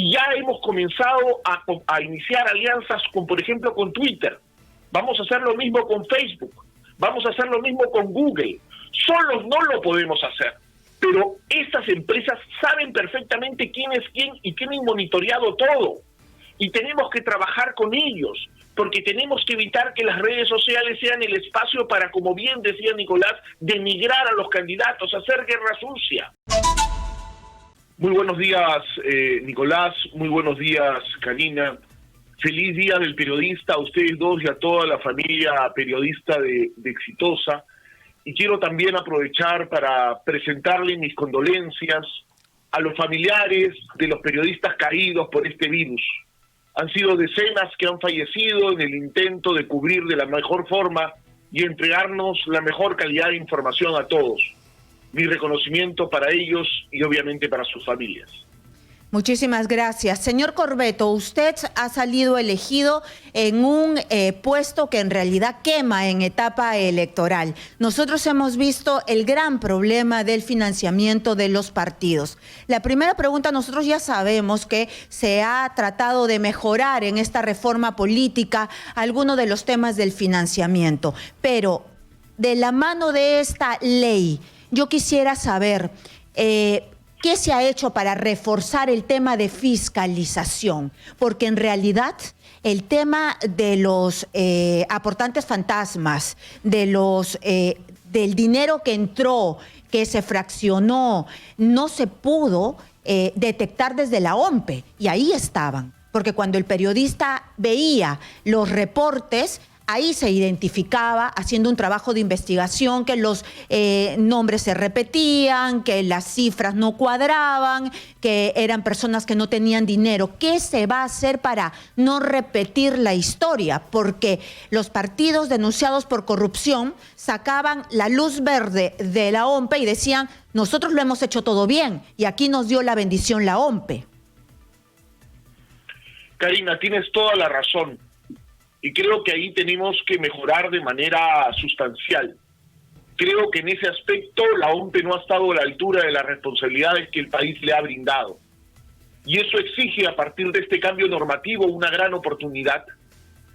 Y ya hemos comenzado a iniciar alianzas con, por ejemplo, con Twitter. Vamos a hacer lo mismo con Facebook. Vamos a hacer lo mismo con Google. Solos no lo podemos hacer. Pero estas empresas saben perfectamente quién es quién y tienen monitoreado todo. Y tenemos que trabajar con ellos, porque tenemos que evitar que las redes sociales sean el espacio para, como bien decía Nicolás, denigrar a los candidatos, hacer guerra sucia. Muy buenos días, Nicolás. Muy buenos días, Karina. Feliz Día del Periodista a ustedes dos y a toda la familia periodista de Exitosa. Y quiero también aprovechar para presentarle mis condolencias a los familiares de los periodistas caídos por este virus. Han sido decenas que han fallecido en el intento de cubrir de la mejor forma y entregarnos la mejor calidad de información a todos. Mi reconocimiento para ellos y obviamente para sus familias. Muchísimas gracias. Señor Corbeto, usted ha salido elegido en un puesto que en realidad quema en etapa electoral. Nosotros hemos visto el gran problema del financiamiento de los partidos. La primera pregunta, nosotros ya sabemos que se ha tratado de mejorar en esta reforma política algunos de los temas del financiamiento, pero de la mano de esta ley, yo quisiera saber ¿qué se ha hecho para reforzar el tema de fiscalización? Porque en realidad el tema de los aportantes fantasmas, del dinero que entró, que se fraccionó, no se pudo detectar desde la OMPE. Y ahí estaban, porque cuando el periodista veía los reportes, ahí se identificaba, haciendo un trabajo de investigación, que los nombres se repetían, que las cifras no cuadraban, que eran personas que no tenían dinero. ¿Qué se va a hacer para no repetir la historia? Porque los partidos denunciados por corrupción sacaban la luz verde de la OMPE y decían, nosotros lo hemos hecho todo bien y aquí nos dio la bendición la OMPE. Karina, tienes toda la razón. Y creo que ahí tenemos que mejorar de manera sustancial. Creo que en ese aspecto la OMPE no ha estado a la altura de las responsabilidades que el país le ha brindado. Y eso exige a partir de este cambio normativo una gran oportunidad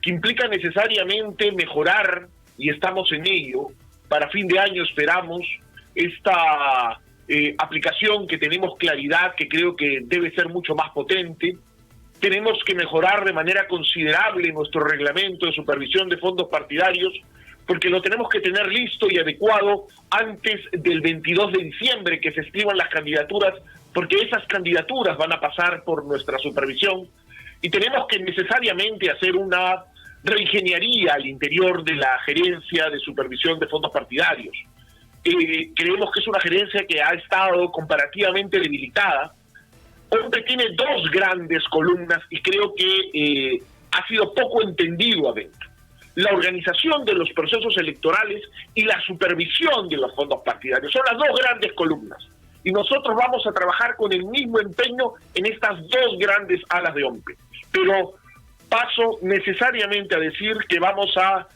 que implica necesariamente mejorar, y estamos en ello. Para fin de año esperamos esta aplicación que tenemos claridad, que creo que debe ser mucho más potente. Tenemos que mejorar de manera considerable nuestro reglamento de supervisión de fondos partidarios, porque lo tenemos que tener listo y adecuado antes del 22 de diciembre, que se escriban las candidaturas, porque esas candidaturas van a pasar por nuestra supervisión, y tenemos que necesariamente hacer una reingeniería al interior de la gerencia de supervisión de fondos partidarios. Creemos que es una gerencia que ha estado comparativamente debilitada. OMPE tiene dos grandes columnas y creo que ha sido poco entendido adentro. La organización de los procesos electorales y la supervisión de los fondos partidarios. Son las dos grandes columnas. Y nosotros vamos a trabajar con el mismo empeño en estas dos grandes alas de OMPE. Pero paso necesariamente a decir que vamos a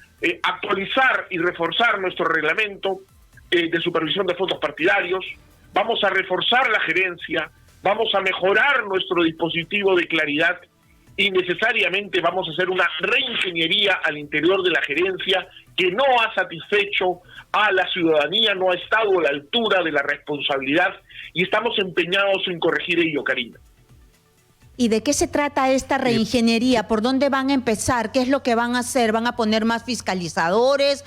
actualizar y reforzar nuestro reglamento de supervisión de fondos partidarios. Vamos a reforzar la gerencia. Vamos a mejorar nuestro dispositivo de claridad y necesariamente vamos a hacer una reingeniería al interior de la gerencia que no ha satisfecho a la ciudadanía, no ha estado a la altura de la responsabilidad y estamos empeñados en corregir ello, Karina. ¿Y de qué se trata esta reingeniería? ¿Por dónde van a empezar? ¿Qué es lo que van a hacer? ¿Van a poner más fiscalizadores?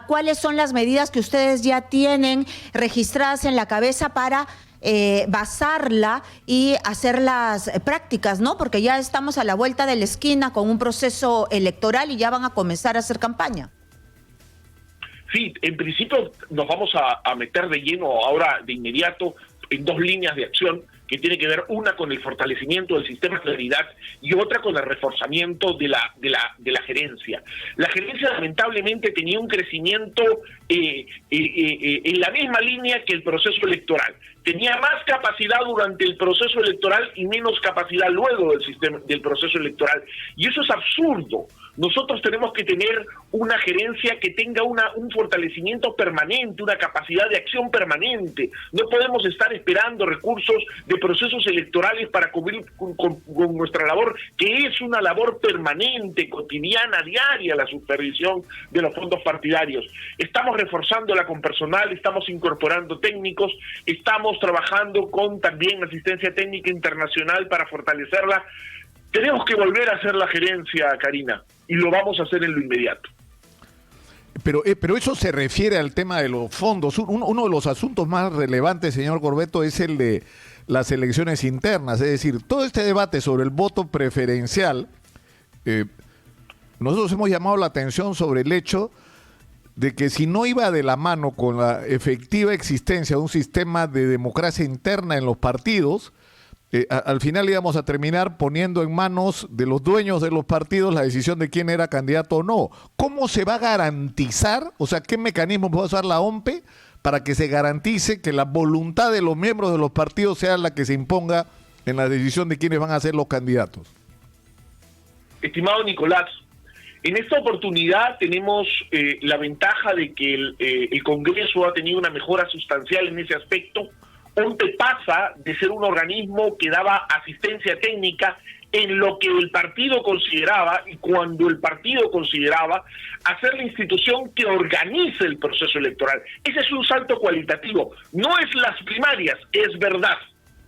¿Cuáles son las medidas que ustedes ya tienen registradas en la cabeza para basarla y hacer las prácticas, ¿no? Porque ya estamos a la vuelta de la esquina con un proceso electoral y ya van a comenzar a hacer campaña. Sí, en principio nos vamos a meter de lleno ahora de inmediato en dos líneas de acción que tiene que ver una con el fortalecimiento del sistema de claridad y otra con el reforzamiento de la gerencia. La gerencia lamentablemente tenía un crecimiento en la misma línea que el proceso electoral. Tenía más capacidad durante el proceso electoral y menos capacidad luego del proceso electoral. Y eso es absurdo. Nosotros tenemos que tener una gerencia que tenga un fortalecimiento permanente, una capacidad de acción permanente. No podemos estar esperando recursos de procesos electorales para cumplir con nuestra labor, que es una labor permanente, cotidiana, diaria, la supervisión de los fondos partidarios. Estamos reforzándola con personal, estamos incorporando técnicos, estamos trabajando con también asistencia técnica internacional para fortalecerla. Tenemos que volver a hacer la gerencia, Karina, y lo vamos a hacer en lo inmediato. Pero eso se refiere al tema de los fondos. Uno de los asuntos más relevantes, señor Corbeto, es el de las elecciones internas. Es decir, todo este debate sobre el voto preferencial, nosotros hemos llamado la atención sobre el hecho de que si no iba de la mano con la efectiva existencia de un sistema de democracia interna en los partidos, al final íbamos a terminar poniendo en manos de los dueños de los partidos la decisión de quién era candidato o no. ¿Cómo se va a garantizar? O sea, ¿qué mecanismo puede usar la OMPE para que se garantice que la voluntad de los miembros de los partidos sea la que se imponga en la decisión de quiénes van a ser los candidatos? Estimado Nicolás, en esta oportunidad tenemos la ventaja de que el Congreso ha tenido una mejora sustancial en ese aspecto. OMPE pasa de ser un organismo que daba asistencia técnica en lo que el partido consideraba, y cuando el partido consideraba, a ser la institución que organice el proceso electoral. Ese es un salto cualitativo. No es las primarias, es verdad.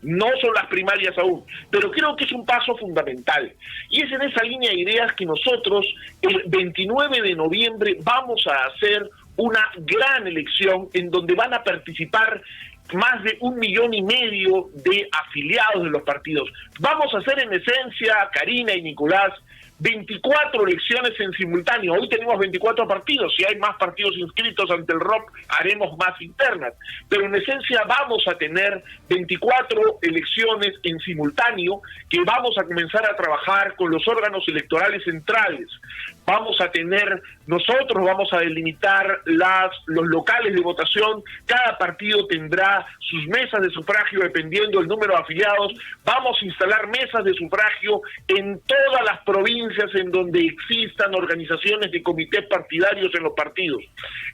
No son las primarias aún, pero creo que es un paso fundamental. Y es en esa línea de ideas que nosotros, el 29 de noviembre, vamos a hacer una gran elección en donde van a participar más de 1,5 millones de afiliados de los partidos. Vamos a hacer en esencia, Karina y Nicolás, 24 elecciones en simultáneo. Hoy tenemos 24 partidos. Si hay más partidos inscritos ante el ROC, haremos más internas. Pero en esencia vamos a tener 24 elecciones en simultáneo que vamos a comenzar a trabajar con los órganos electorales centrales. Nosotros vamos a delimitar los locales de votación. Cada partido tendrá sus mesas de sufragio dependiendo del número de afiliados. Vamos a instalar mesas de sufragio en todas las provincias en donde existan organizaciones de comités partidarios en los partidos.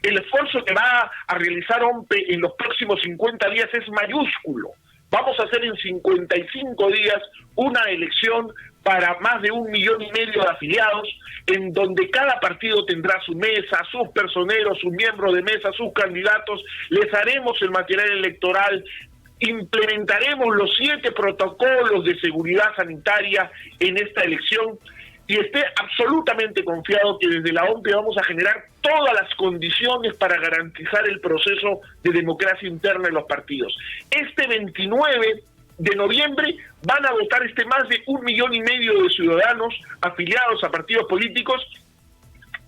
El esfuerzo que va a realizar OMPE en los próximos 50 días es mayúsculo. Vamos a hacer en 55 días una elección para más de 1,5 millones de afiliados, en donde cada partido tendrá su mesa, sus personeros, sus miembros de mesa, sus candidatos. Les haremos el material electoral, implementaremos los 7 protocolos de seguridad sanitaria en esta elección, y esté absolutamente confiado que desde la OMPE vamos a generar todas las condiciones para garantizar el proceso de democracia interna en los partidos. Este 29 de noviembre van a votar más de 1,5 millones de ciudadanos afiliados a partidos políticos,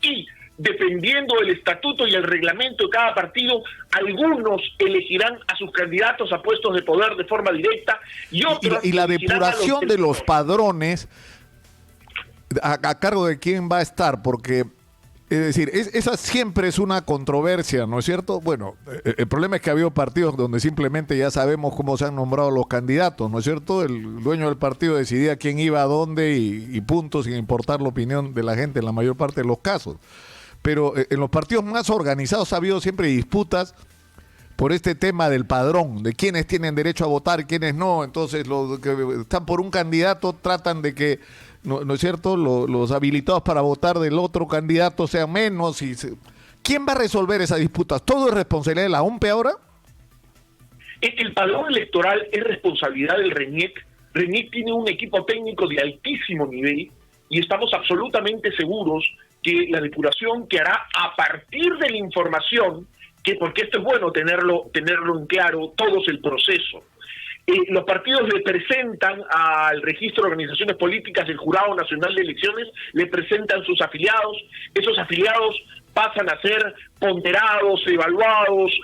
y dependiendo del estatuto y el reglamento de cada partido, algunos elegirán a sus candidatos a puestos de poder de forma directa y otros... Y la depuración de los padrones, ¿a cargo de quién va a estar? Porque, es decir, esa siempre es una controversia, ¿no es cierto? Bueno, el problema es que ha habido partidos donde simplemente ya sabemos cómo se han nombrado los candidatos, ¿no es cierto? El dueño del partido decidía quién iba a dónde y punto, sin importar la opinión de la gente en la mayor parte de los casos. Pero en los partidos más organizados ha habido siempre disputas por este tema del padrón, de quiénes tienen derecho a votar, quiénes no. Entonces, los que están por un candidato tratan de que, ¿no es cierto?, los habilitados para votar del otro candidato sean menos. ¿Quién va a resolver esas disputas? ¿Todo es responsabilidad de la OMPE ahora? El padrón electoral es responsabilidad del RENIEC. RENIEC tiene un equipo técnico de altísimo nivel y estamos absolutamente seguros que la depuración que hará a partir de la información, porque esto es bueno tenerlo en claro, todo es el proceso. Los partidos le presentan al registro de organizaciones políticas, el Jurado Nacional de Elecciones, le presentan sus afiliados. Esos afiliados pasan a ser ponderados, evaluados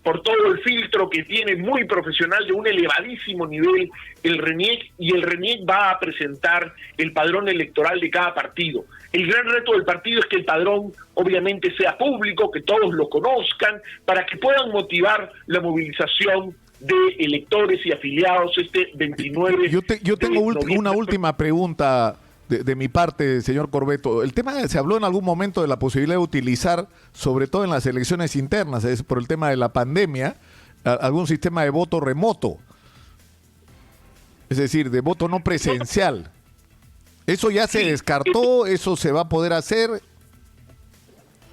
por todo el filtro que tiene muy profesional de un elevadísimo nivel el RENIEC, y el RENIEC va a presentar el padrón electoral de cada partido. El gran reto del partido es que el padrón obviamente sea público, que todos lo conozcan, para que puedan motivar la movilización de electores y afiliados este 29 Yo tengo una última pregunta de mi parte, señor Corbeto. El tema, se habló en algún momento de la posibilidad de utilizar, sobre todo en las elecciones internas, es por el tema de la pandemia, algún sistema de voto remoto. Es decir, de voto no presencial. ¿Eso ya se descartó? ¿Eso se va a poder hacer?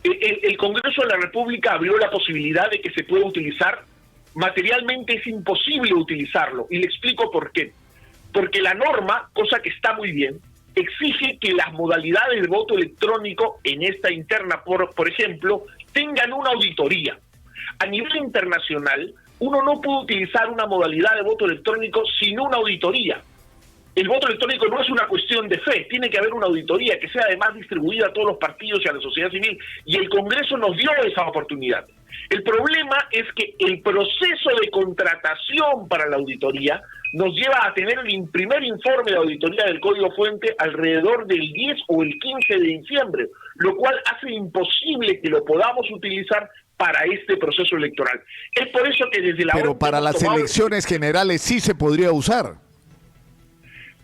El Congreso de la República abrió la posibilidad de que se pueda utilizar. Materialmente es imposible utilizarlo, y le explico por qué. Porque la norma, cosa que está muy bien, exige que las modalidades de voto electrónico en esta interna, por ejemplo, tengan una auditoría. A nivel internacional, uno no puede utilizar una modalidad de voto electrónico sin una auditoría. El voto electrónico no es una cuestión de fe, tiene que haber una auditoría que sea además distribuida a todos los partidos y a la sociedad civil, y el Congreso nos dio esa oportunidad. El problema es que el proceso de contratación para la auditoría nos lleva a tener el primer informe de auditoría del Código Fuente alrededor del 10 o el 15 de diciembre, lo cual hace imposible que lo podamos utilizar para este proceso electoral. Es por eso que desde la Pero ONU para hemos las tomado... elecciones generales sí se podría usar.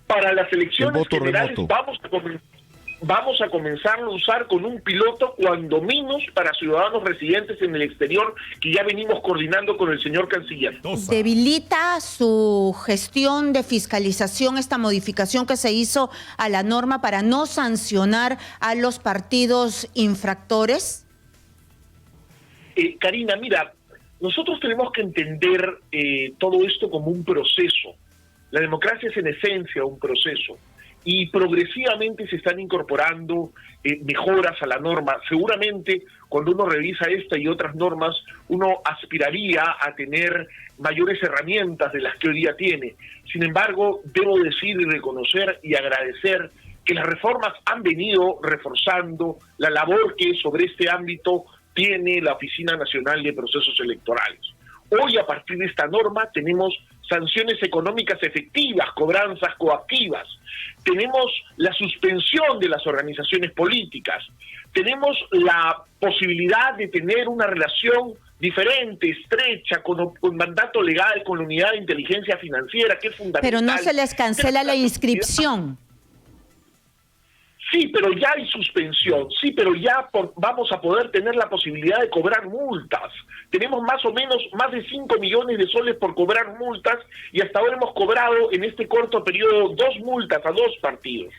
Para las elecciones generales remoto. vamos a comenzarlo a usar con un piloto, cuando menos para ciudadanos residentes en el exterior, que ya venimos coordinando con el señor canciller. ¿Debilita su gestión de fiscalización esta modificación que se hizo a la norma para no sancionar a los partidos infractores? Karina, mira, nosotros tenemos que entender todo esto como un proceso. La democracia es en esencia un proceso, y progresivamente se están incorporando mejoras a la norma. Seguramente cuando uno revisa esta y otras normas, uno aspiraría a tener mayores herramientas de las que hoy día tiene. Sin embargo, debo decir y reconocer y agradecer que las reformas han venido reforzando la labor que sobre este ámbito tiene la Oficina Nacional de Procesos Electorales. Hoy, a partir de esta norma, tenemos sanciones económicas efectivas, cobranzas coactivas, tenemos la suspensión de las organizaciones políticas, tenemos la posibilidad de tener una relación diferente, estrecha, con mandato legal, con la unidad de inteligencia financiera, que es fundamental. Pero no se les cancela la inscripción. Sí, pero ya hay suspensión, sí, pero ya vamos a poder tener la posibilidad de cobrar multas. Tenemos más o menos más de 5 millones de soles por cobrar multas, y hasta ahora hemos cobrado en este corto periodo 2 multas a 2 partidos.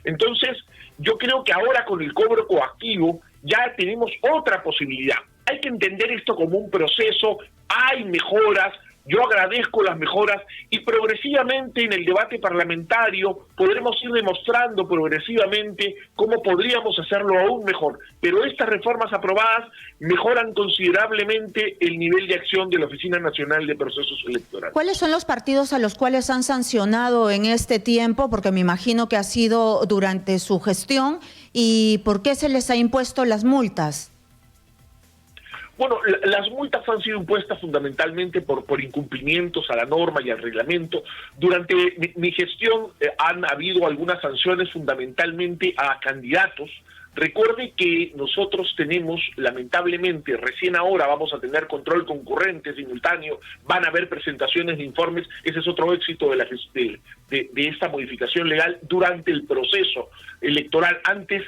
Entonces, yo creo que ahora con el cobro coactivo ya tenemos otra posibilidad. Hay que entender esto como un proceso, hay mejoras. Yo agradezco las mejoras, y progresivamente en el debate parlamentario podremos ir demostrando progresivamente cómo podríamos hacerlo aún mejor. Pero estas reformas aprobadas mejoran considerablemente el nivel de acción de la Oficina Nacional de Procesos Electorales. ¿Cuáles son los partidos a los cuales han sancionado en este tiempo? Porque me imagino que ha sido durante su gestión. ¿Y por qué se les ha impuesto las multas? Bueno, las multas han sido impuestas fundamentalmente por incumplimientos a la norma y al reglamento. Durante mi gestión han habido algunas sanciones fundamentalmente a candidatos. Recuerde que nosotros tenemos, lamentablemente, recién ahora vamos a tener control concurrente simultáneo, van a haber presentaciones de informes. Ese es otro éxito de esta modificación legal durante el proceso electoral. Antes,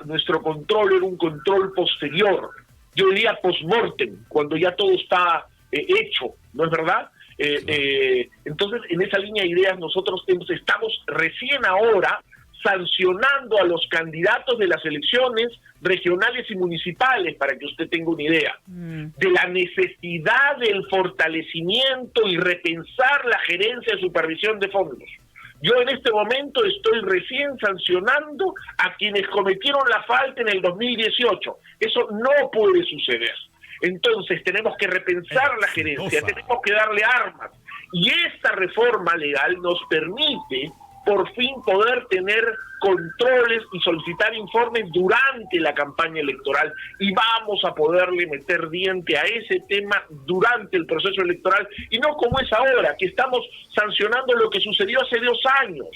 nuestro control era un control posterior, yo diría post-mortem, cuando ya todo está hecho, ¿no es verdad? Entonces, en esa línea de ideas nosotros estamos recién ahora sancionando a los candidatos de las elecciones regionales y municipales, para que usted tenga una idea, de la necesidad del fortalecimiento y repensar la gerencia de supervisión de fondos. Yo en este momento estoy recién sancionando a quienes cometieron la falta en el 2018. Eso no puede suceder. Entonces tenemos que repensar la gerencia, tenemos que darle armas. Y esta reforma legal nos permite por fin poder tener controles y solicitar informes durante la campaña electoral, y vamos a poderle meter diente a ese tema durante el proceso electoral, y no como es ahora, que estamos sancionando lo que sucedió hace 2 años.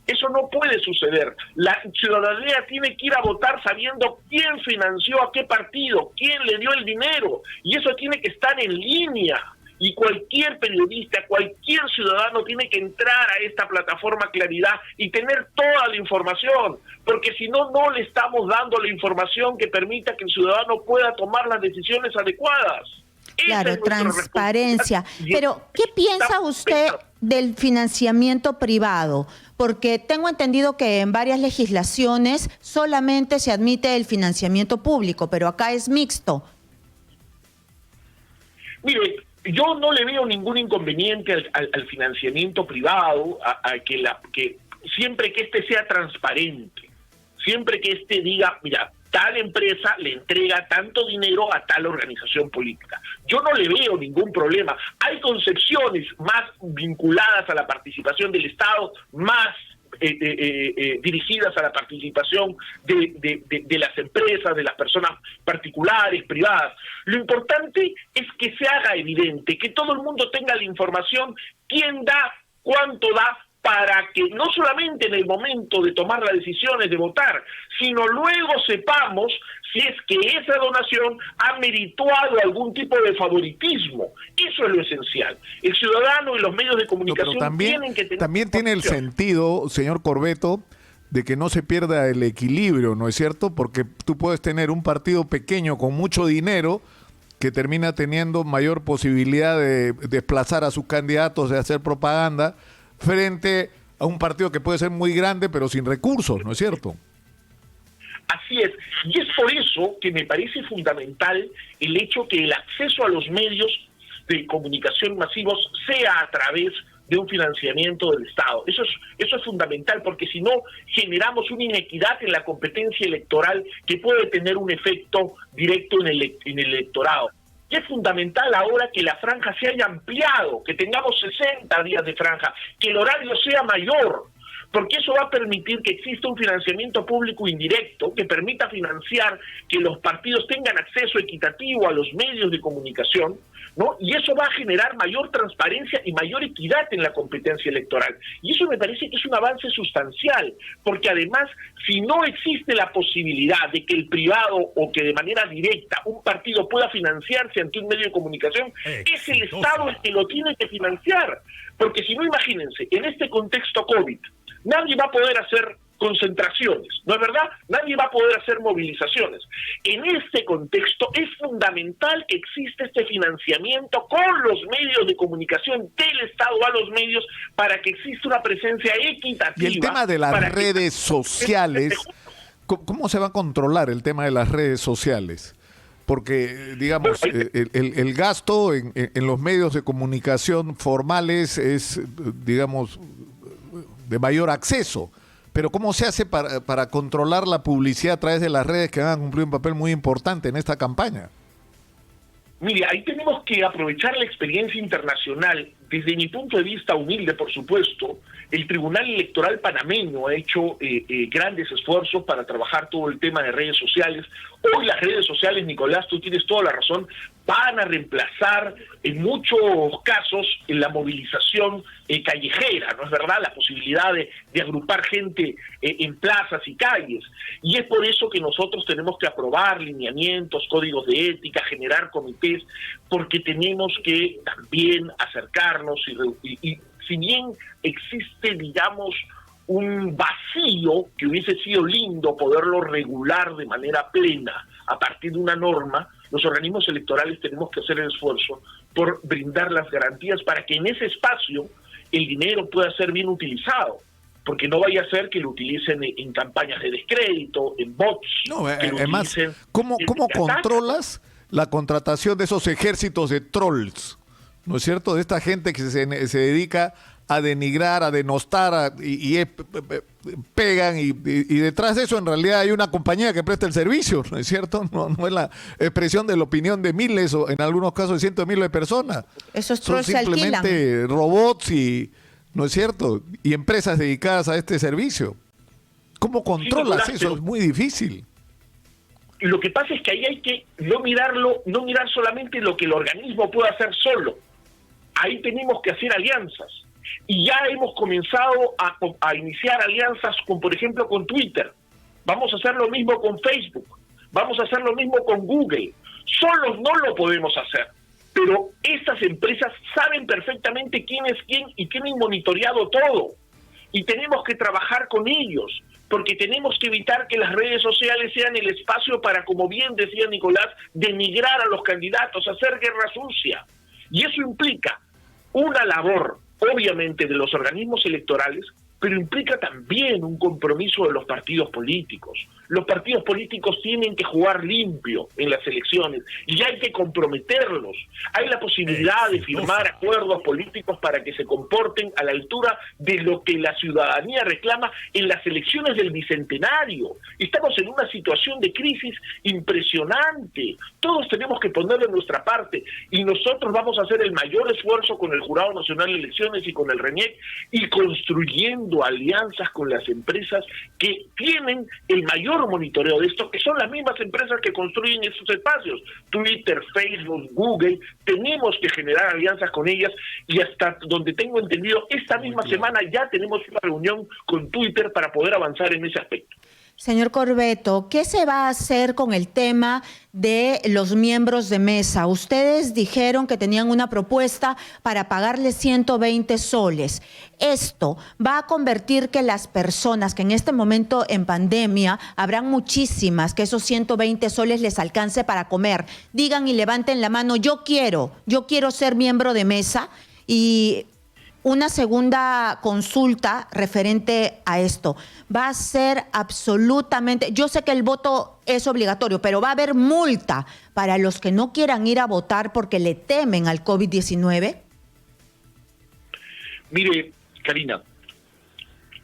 Eso no puede suceder. La ciudadanía tiene que ir a votar sabiendo quién financió a qué partido, quién le dio el dinero, y eso tiene que estar en línea. Y cualquier periodista, cualquier ciudadano tiene que entrar a esta plataforma Claridad y tener toda la información, porque si no, no le estamos dando la información que permita que el ciudadano pueda tomar las decisiones adecuadas. Claro, transparencia. Pero, ¿qué piensa usted? del financiamiento privado, porque tengo entendido que en varias legislaciones solamente se admite el financiamiento público, pero acá es mixto. Mire, yo no le veo ningún inconveniente al financiamiento privado, que siempre que este sea transparente, siempre que este diga, mira, tal empresa le entrega tanto dinero a tal organización política. Yo no le veo ningún problema. Hay concepciones más vinculadas a la participación del Estado, más dirigidas a la participación de las empresas, de las personas particulares, privadas. Lo importante es que se haga evidente, que todo el mundo tenga la información, quién da, cuánto da, para que no solamente en el momento de tomar las decisiones de votar, sino luego sepamos si es que esa donación ha merituado algún tipo de favoritismo. Eso es lo esencial. El ciudadano y los medios de comunicación tienen que tener... También tiene el sentido, señor Corbeto, de que no se pierda el equilibrio, ¿no es cierto? Porque tú puedes tener un partido pequeño con mucho dinero que termina teniendo mayor posibilidad de desplazar a sus candidatos, de hacer propaganda, frente a un partido que puede ser muy grande pero sin recursos, ¿no es cierto? Así es, y es por eso que me parece fundamental el hecho que el acceso a los medios de comunicación masivos sea a través de un financiamiento del Estado. Eso es fundamental, porque si no generamos una inequidad en la competencia electoral que puede tener un efecto directo en el electorado. Y es fundamental ahora que la franja se haya ampliado, que tengamos 60 días de franja, que el horario sea mayor, porque eso va a permitir que exista un financiamiento público indirecto que permita financiar que los partidos tengan acceso equitativo a los medios de comunicación, ¿no? Y eso va a generar mayor transparencia y mayor equidad en la competencia electoral. Y eso me parece que es un avance sustancial, porque además, si no existe la posibilidad de que el privado o que de manera directa un partido pueda financiarse ante un medio de comunicación, es el Estado el que lo tiene que financiar. Porque si no, imagínense, en este contexto COVID, nadie va a poder hacer concentraciones, ¿no es verdad? Nadie va a poder hacer movilizaciones. En este contexto es fundamental que exista este financiamiento con los medios de comunicación del Estado a los medios para que exista una presencia equitativa. Y el tema de las redes sociales, ¿cómo se va a controlar el tema de las redes sociales? Porque, digamos, el gasto en los medios de comunicación formales es, digamos, de mayor acceso. Pero ¿cómo se hace para controlar la publicidad a través de las redes, que van a cumplir un papel muy importante en esta campaña? Mire, ahí tenemos que aprovechar la experiencia internacional. Desde mi punto de vista humilde, por supuesto, el Tribunal Electoral panameño ha hecho grandes esfuerzos para trabajar todo el tema de redes sociales. Hoy las redes sociales, Nicolás, tú tienes toda la razón, van a reemplazar en muchos casos en la movilización callejera, ¿no es verdad? La posibilidad de agrupar gente en plazas y calles. Y es por eso que nosotros tenemos que aprobar lineamientos, códigos de ética, generar comités, porque tenemos que también acercarnos y si bien existe, digamos, un vacío que hubiese sido lindo poderlo regular de manera plena a partir de una norma, los organismos electorales tenemos que hacer el esfuerzo por brindar las garantías para que en ese espacio el dinero pueda ser bien utilizado, porque no vaya a ser que lo utilicen en campañas de descrédito, en bots. No, además, ¿cómo controlas la contratación de esos ejércitos de trolls? ¿No es cierto? De esta gente que se dedica a denigrar, a denostar, pegan y detrás de eso en realidad hay una compañía que presta el servicio, ¿no es cierto? No es la expresión de la opinión de miles o en algunos casos de cientos de miles de personas. Esos son trolls se alquilan. simplemente robots y, ¿no es cierto? Y empresas dedicadas a este servicio. ¿Cómo controlas eso? Es muy difícil. Lo que pasa es que ahí hay que no mirar solamente lo que el organismo puede hacer solo. Ahí tenemos que hacer alianzas. Y ya hemos comenzado a iniciar alianzas con, por ejemplo, con Twitter. Vamos a hacer lo mismo con Facebook. Vamos a hacer lo mismo con Google. Solos no lo podemos hacer. Pero estas empresas saben perfectamente quién es quién y tienen monitoreado todo. Y tenemos que trabajar con ellos, porque tenemos que evitar que las redes sociales sean el espacio para, como bien decía Nicolás, denigrar a los candidatos, hacer guerra sucia. Y eso implica una labor obviamente de los organismos electorales, pero implica también un compromiso de los partidos políticos. Los partidos políticos tienen que jugar limpio en las elecciones y hay que comprometerlos. Hay la posibilidad de firmar acuerdos políticos para que se comporten a la altura de lo que la ciudadanía reclama en las elecciones del Bicentenario. Estamos en una situación de crisis impresionante. Todos tenemos que poner de nuestra parte y nosotros vamos a hacer el mayor esfuerzo con el Jurado Nacional de Elecciones y con el RENIEC y construyendo alianzas con las empresas que tienen el mayor monitoreo de esto, que son las mismas empresas que construyen estos espacios, Twitter, Facebook, Google. Tenemos que generar alianzas con ellas y hasta donde tengo entendido, esta misma semana ya tenemos una reunión con Twitter para poder avanzar en ese aspecto. Señor Corbeto, ¿qué se va a hacer con el tema de los miembros de mesa? Ustedes dijeron que tenían una propuesta para pagarles 120 soles. Esto va a convertir que las personas que en este momento en pandemia, habrán muchísimas que esos 120 soles les alcance para comer. Digan y levanten la mano, yo quiero ser miembro de mesa. Y una segunda consulta referente a esto. Va a ser absolutamente, yo sé que el voto es obligatorio, pero va a haber multa para los que no quieran ir a votar porque le temen al COVID-19. Mire, Karina,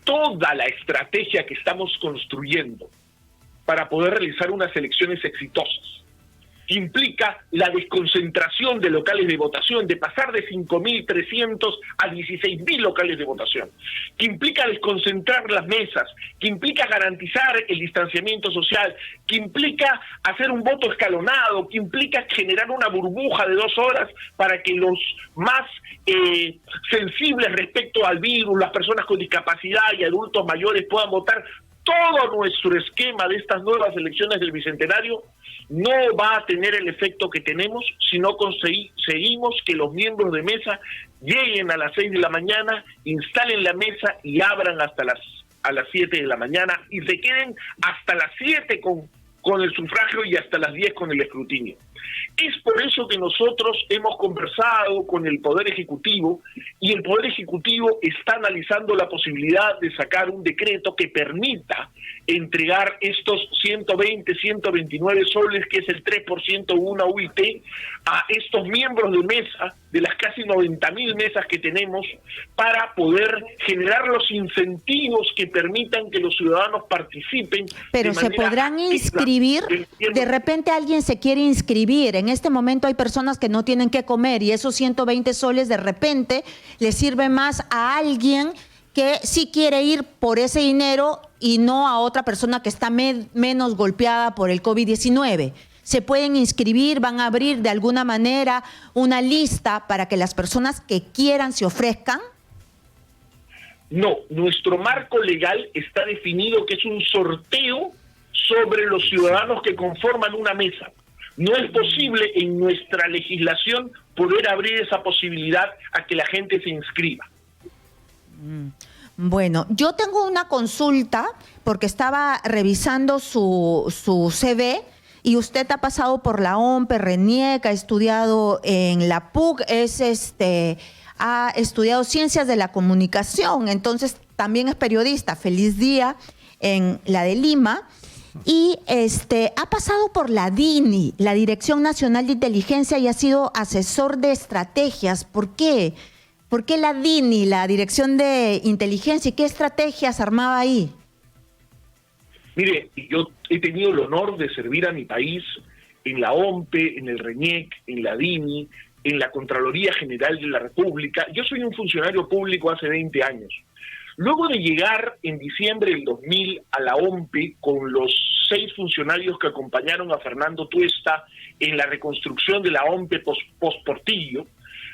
toda la estrategia que estamos construyendo para poder realizar unas elecciones exitosas implica la desconcentración de locales de votación, de pasar de 5.300 a 16.000 locales de votación, que implica desconcentrar las mesas, que implica garantizar el distanciamiento social, que implica hacer un voto escalonado, que implica generar una burbuja de 2 horas para que los más sensibles respecto al virus, las personas con discapacidad y adultos mayores puedan votar. Todo nuestro esquema de estas nuevas elecciones del Bicentenario no va a tener el efecto que tenemos si no conseguimos que los miembros de mesa lleguen a las 6 de la mañana, instalen la mesa y abran hasta a las 7 de la mañana y se queden hasta las 7 con el sufragio y hasta las 10 con el escrutinio. Es por eso que nosotros hemos conversado con el Poder Ejecutivo y el Poder Ejecutivo está analizando la posibilidad de sacar un decreto que permita entregar estos 120, 129 soles, que es el 3% de una UIT, a estos miembros de mesa, de las casi 90.000 mesas que tenemos, para poder generar los incentivos que permitan que los ciudadanos participen. Pero se podrán inscribir, de repente alguien se quiere inscribir, en este momento hay personas que no tienen que comer y esos 120 soles de repente les sirve más a alguien que sí quiere ir por ese dinero y no a otra persona que está menos golpeada por el COVID-19. ¿Se pueden inscribir? ¿Van a abrir de alguna manera una lista para que las personas que quieran se ofrezcan? No, nuestro marco legal está definido que es un sorteo sobre los ciudadanos que conforman una mesa. No es posible en nuestra legislación poder abrir esa posibilidad a que la gente se inscriba. Bueno, yo tengo una consulta porque estaba revisando su CV y usted ha pasado por la OMPE, RENIEC, ha estudiado en la PUC, ha estudiado Ciencias de la Comunicación, entonces también es periodista. Feliz día en la de Lima. Y ha pasado por la DINI, la Dirección Nacional de Inteligencia, y ha sido asesor de estrategias. ¿Por qué? ¿Por qué la DINI, la Dirección de Inteligencia? ¿Y qué estrategias armaba ahí? Mire, yo he tenido el honor de servir a mi país en la OMPE, en el RENIEC, en la DINI, en la Contraloría General de la República. Yo soy un funcionario público hace 20 años. Luego de llegar en diciembre del 2000 a la OMPE con los 6 funcionarios que acompañaron a Fernando Tuesta en la reconstrucción de la OMPE post-Portillo,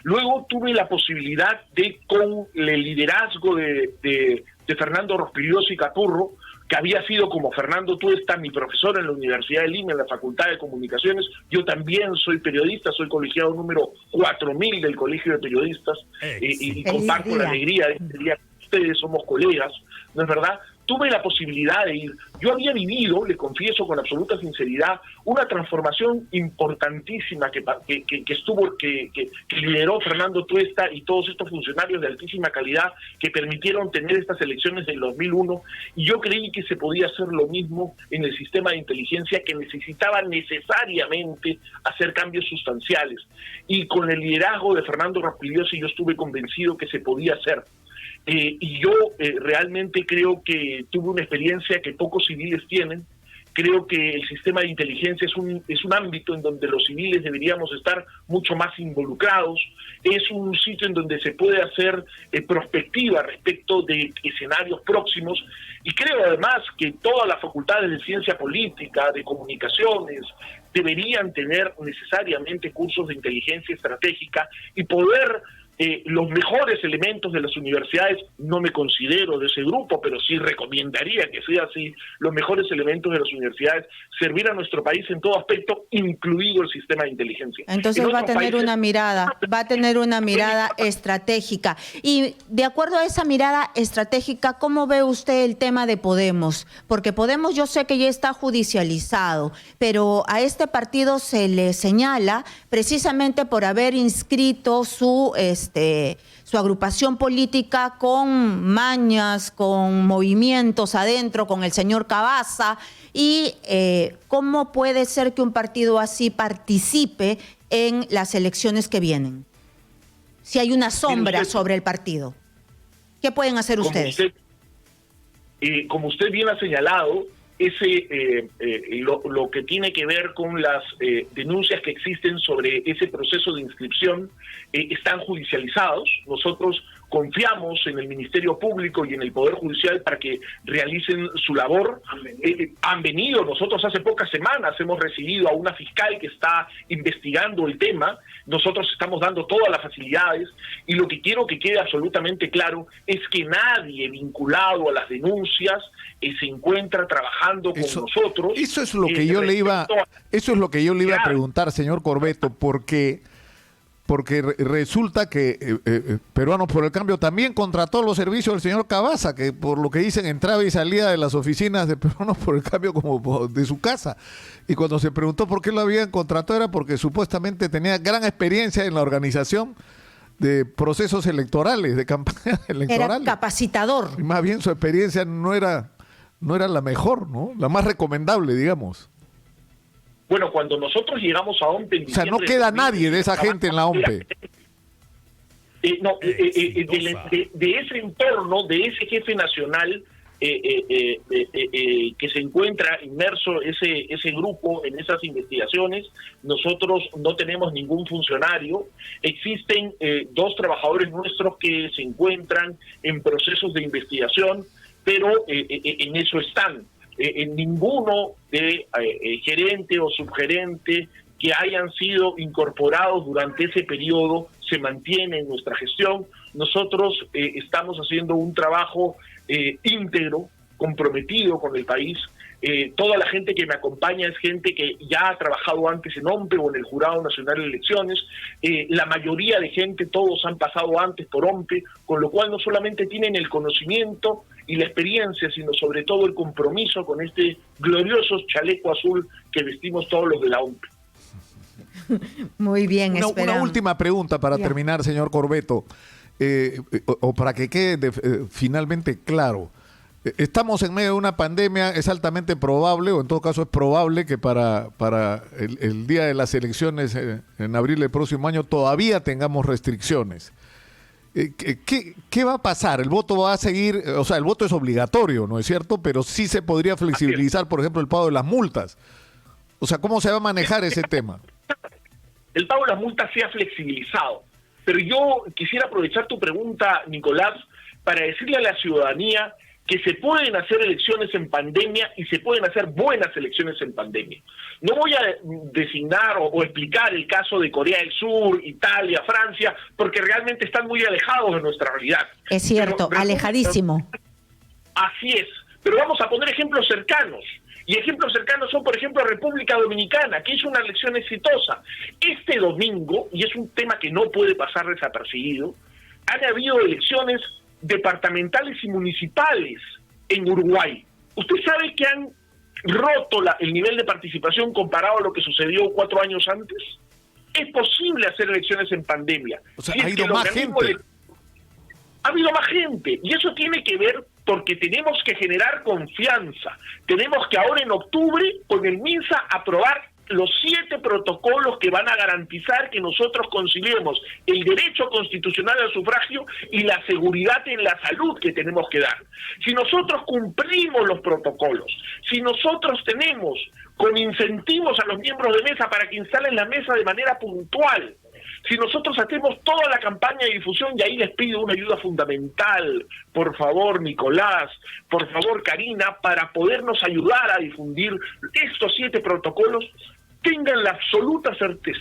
luego tuve la posibilidad de, con el liderazgo de Fernando Rospigliosi Capurro, que había sido como Fernando Tuesta mi profesor en la Universidad de Lima, en la Facultad de Comunicaciones. Yo también soy periodista, soy colegiado número 4000 del Colegio de Periodistas, y comparto la alegría de este día. Ustedes somos colegas, ¿no es verdad? tuve la posibilidad de ir. Yo había vivido, le confieso con absoluta sinceridad, una transformación importantísima que lideró Fernando Tuesta y todos estos funcionarios de altísima calidad que permitieron tener estas elecciones del 2001, y yo creí que se podía hacer lo mismo en el sistema de inteligencia, que necesitaba necesariamente hacer cambios sustanciales. Y con el liderazgo de Fernando Rospigliosi yo estuve convencido que se podía hacer. Y yo realmente creo que tuve una experiencia que pocos civiles tienen. Creo que el sistema de inteligencia es un ámbito en donde los civiles deberíamos estar mucho más involucrados. Es un sitio en donde se puede hacer prospectiva respecto de escenarios próximos. Y creo además que todas las facultades de ciencia política, de comunicaciones, deberían tener necesariamente cursos de inteligencia estratégica y poder... los mejores elementos de las universidades, no me considero de ese grupo, pero sí recomendaría que sea así, los mejores elementos de las universidades, servir a nuestro país en todo aspecto, incluido el sistema de inteligencia. Entonces va a tener una mirada estratégica. Y de acuerdo a esa mirada estratégica, ¿cómo ve usted el tema de Podemos? Porque Podemos yo sé que ya está judicializado, pero a este partido se le señala precisamente por haber inscrito su agrupación política con mañas, con movimientos adentro, con el señor Cavazza, y ¿cómo puede ser que un partido así participe en las elecciones que vienen? Si hay una sombra sobre el partido, ¿qué pueden hacer ustedes? Como usted bien ha señalado, lo que tiene que ver con las denuncias que existen sobre ese proceso de inscripción están judicializados. Nosotros confiamos en el Ministerio Público y en el Poder Judicial para que realicen su labor. Han venido, nosotros hace pocas semanas hemos recibido a una fiscal que está investigando el tema. Nosotros estamos dando todas las facilidades, y lo que quiero que quede absolutamente claro es que nadie vinculado a las denuncias se encuentra trabajando con nosotros. Eso es lo que yo le iba a preguntar, señor Corbeto, porque resulta que Peruanos por el Cambio también contrató los servicios del señor Cavazza, que por lo que dicen entraba y salía de las oficinas de Peruanos por el Cambio como de su casa. Y cuando se preguntó por qué lo habían contratado era porque supuestamente tenía gran experiencia en la organización de procesos electorales, de campañas electorales. Era capacitador. Y más bien su experiencia no era la mejor, ¿no? La más recomendable, digamos. Bueno, cuando nosotros llegamos a OMPE... O sea, no queda nadie de esa gente en la OMPE. De ese entorno, de ese jefe nacional que se encuentra inmerso ese grupo en esas investigaciones, nosotros no tenemos ningún funcionario. Existen 2 trabajadores nuestros que se encuentran en procesos de investigación, pero en eso están. Ninguno de gerente o subgerente que hayan sido incorporados durante ese periodo se mantiene en nuestra gestión. Nosotros estamos haciendo un trabajo íntegro, comprometido con el país. Toda la gente que me acompaña es gente que ya ha trabajado antes en OMPE o en el Jurado Nacional de Elecciones. La mayoría de gente, todos han pasado antes por OMPE, con lo cual no solamente tienen el conocimiento y la experiencia, sino sobre todo el compromiso con este glorioso chaleco azul que vestimos todos los de la OMPE. Muy bien, una última pregunta para terminar, señor Corbeto, o para que quede finalmente claro. Estamos en medio de una pandemia, es altamente probable, o en todo caso es probable que para el día de las elecciones en abril del próximo año todavía tengamos restricciones. ¿Qué va a pasar? ¿El voto va a seguir? O sea, el voto es obligatorio, ¿no es cierto? Pero sí se podría flexibilizar, por ejemplo, el pago de las multas. O sea, ¿cómo se va a manejar ese tema? El pago de las multas se ha flexibilizado. Pero yo quisiera aprovechar tu pregunta, Nicolás, para decirle a la ciudadanía que se pueden hacer elecciones en pandemia y se pueden hacer buenas elecciones en pandemia. No voy a designar o explicar el caso de Corea del Sur, Italia, Francia, porque realmente están muy alejados de nuestra realidad. Es cierto, pero, alejadísimo. Así es, pero vamos a poner ejemplos cercanos. Y ejemplos cercanos son, por ejemplo, República Dominicana, que hizo una elección exitosa. Este domingo, y es un tema que no puede pasar desapercibido, han habido elecciones departamentales y municipales en Uruguay. ¿Usted sabe que han roto el nivel de participación comparado a lo que sucedió 4 años antes? Es posible hacer elecciones en pandemia. O sea, Si ha es que ido el más organismo gente. Ha habido más gente, y eso tiene que ver porque tenemos que generar confianza. Tenemos que ahora en octubre con el MINSA aprobar los 7 protocolos que van a garantizar que nosotros conciliemos el derecho constitucional al sufragio y la seguridad en la salud que tenemos que dar. Si nosotros cumplimos los protocolos, si nosotros tenemos con incentivos a los miembros de mesa para que instalen la mesa de manera puntual, si nosotros hacemos toda la campaña de difusión, y ahí les pido una ayuda fundamental, por favor, Nicolás, por favor, Karina, para podernos ayudar a difundir estos 7 protocolos, tengan la absoluta certeza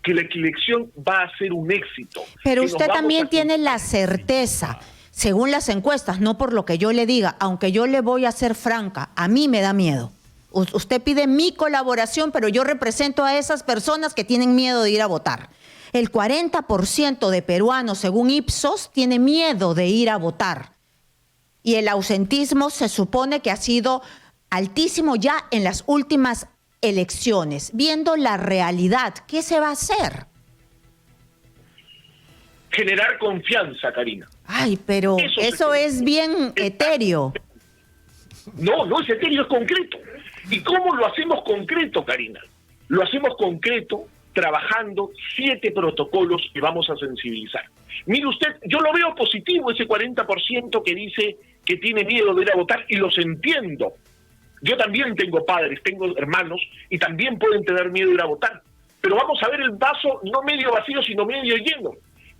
que la elección va a ser un éxito. Pero usted también tiene la certeza, según las encuestas, no por lo que yo le diga, aunque yo le voy a ser franca, a mí me da miedo. Usted pide mi colaboración, pero yo represento a esas personas que tienen miedo de ir a votar. El 40% de peruanos, según Ipsos, tiene miedo de ir a votar. Y el ausentismo se supone que ha sido altísimo ya en las últimas elecciones. Viendo la realidad, ¿qué se va a hacer? Generar confianza, Karina. Ay, pero eso es bien etéreo. No, no es etéreo, es concreto. ¿Y cómo lo hacemos concreto, Karina? Lo hacemos concreto trabajando 7 protocolos que vamos a sensibilizar. Mire usted, yo lo veo positivo ese 40% que dice que tiene miedo de ir a votar, y los entiendo. Yo también tengo padres, tengo hermanos, y también pueden tener miedo de ir a votar. Pero vamos a ver el vaso no medio vacío, sino medio lleno.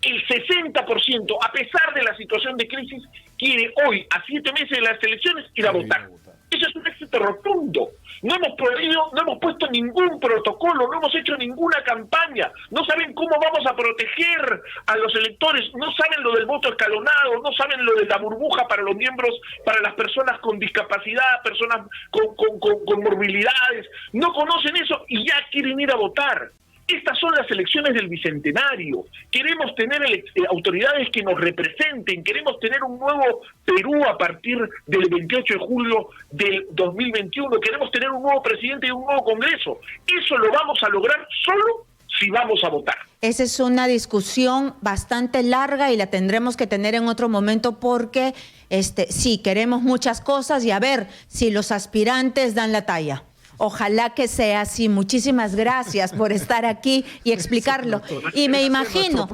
El 60%, a pesar de la situación de crisis, quiere hoy, a 7 meses de las elecciones, ir a votar. Eso es un éxito rotundo. No hemos prohibido, no hemos puesto ningún protocolo, no hemos hecho ninguna campaña. No saben cómo vamos a proteger a los electores, no saben lo del voto escalonado, no saben lo de la burbuja para los miembros, para las personas con discapacidad, personas con morbilidades. No conocen eso y ya quieren ir a votar. Estas son las elecciones del Bicentenario. Queremos tener autoridades que nos representen, queremos tener un nuevo Perú a partir del 28 de julio del 2021, queremos tener un nuevo presidente y un nuevo Congreso. Eso lo vamos a lograr solo si vamos a votar. Esa es una discusión bastante larga y la tendremos que tener en otro momento porque sí, queremos muchas cosas y a ver si los aspirantes dan la talla. Ojalá que sea así. Muchísimas gracias por estar aquí y explicarlo. Y me imagino...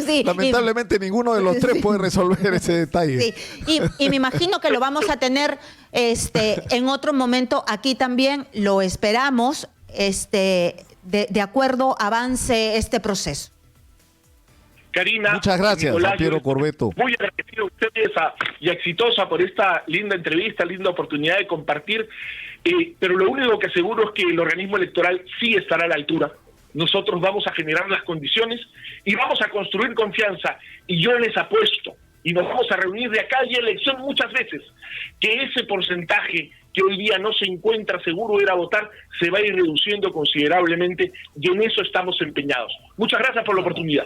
Sí, lamentablemente ninguno de los 3 puede resolver ese detalle. Sí. Y me imagino que lo vamos a tener en otro momento aquí también. Lo esperamos de acuerdo avance este proceso. Karina, muchas gracias, Nicolás, Piero Corbeto. Muy agradecido a ustedes y exitosa por esta linda entrevista, linda oportunidad de compartir. Pero lo único que aseguro es que el organismo electoral sí estará a la altura. Nosotros vamos a generar las condiciones y vamos a construir confianza. Y yo les apuesto, y nos vamos a reunir de acá y elección muchas veces, que ese porcentaje que hoy día no se encuentra seguro de ir a votar se va a ir reduciendo considerablemente, y en eso estamos empeñados. Muchas gracias por la oportunidad.